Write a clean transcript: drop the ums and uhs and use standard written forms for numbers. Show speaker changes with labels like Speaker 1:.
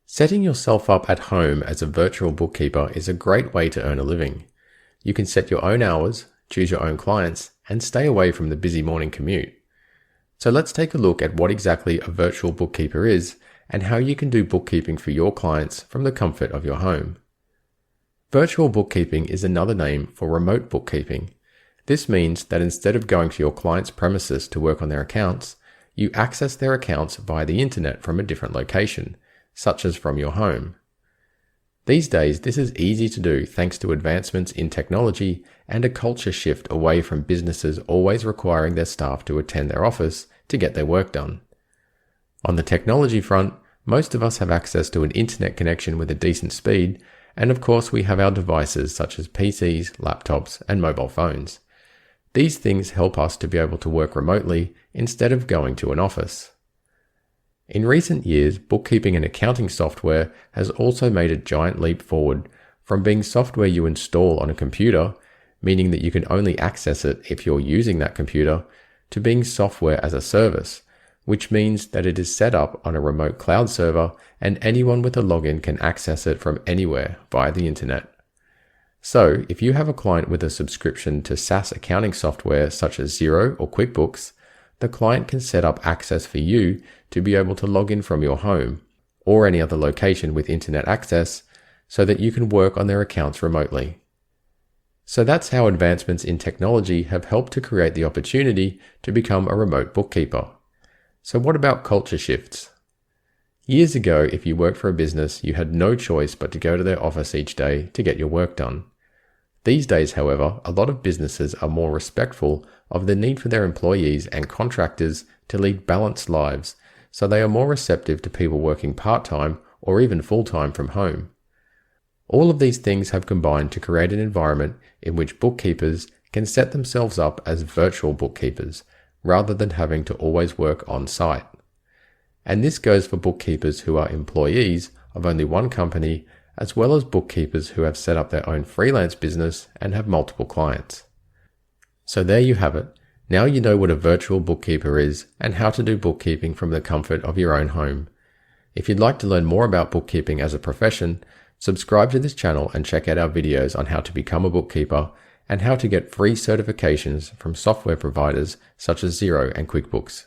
Speaker 1: Setting yourself up at home as a virtual bookkeeper is a great way to earn a living. You can set your own hours, choose your own clients, and stay away from the busy morning commute. So let's take a look at what exactly a virtual bookkeeper is and how you can do bookkeeping for your clients from the comfort of your home. Virtual bookkeeping is another name for remote bookkeeping. This means that instead of going to your client's premises to work on their accounts, you access their accounts via the internet from a different location, such as from your home. These days, this is easy to do thanks to advancements in technology and a culture shift away from businesses always requiring their staff to attend their office to get their work done. On the technology front, most of us have access to an internet connection with a decent speed, and of course we have our devices such as PCs, laptops, and mobile phones. These things help us to be able to work remotely instead of going to an office. In recent years, bookkeeping and accounting software has also made a giant leap forward from being software you install on a computer, meaning that you can only access it if you're using that computer, to being software as a service, which means that it is set up on a remote cloud server and anyone with a login can access it from anywhere via the internet. So, if you have a client with a subscription to SaaS accounting software such as Xero or QuickBooks, the client can set up access for you to be able to log in from your home or any other location with internet access so that you can work on their accounts remotely. So that's how advancements in technology have helped to create the opportunity to become a remote bookkeeper. So what about culture shifts? Years ago, if you worked for a business, you had no choice but to go to their office each day to get your work done. These days, however, a lot of businesses are more respectful of the need for their employees and contractors to lead balanced lives, so they are more receptive to people working part-time or even full-time from home. All of these things have combined to create an environment in which bookkeepers can set themselves up as virtual bookkeepers, rather than having to always work on-site. And this goes for bookkeepers who are employees of only one company, as well as bookkeepers who have set up their own freelance business and have multiple clients. So there you have it. Now you know what a virtual bookkeeper is and how to do bookkeeping from the comfort of your own home. If you'd like to learn more about bookkeeping as a profession, subscribe to this channel and check out our videos on how to become a bookkeeper and how to get free certifications from software providers such as Xero and QuickBooks.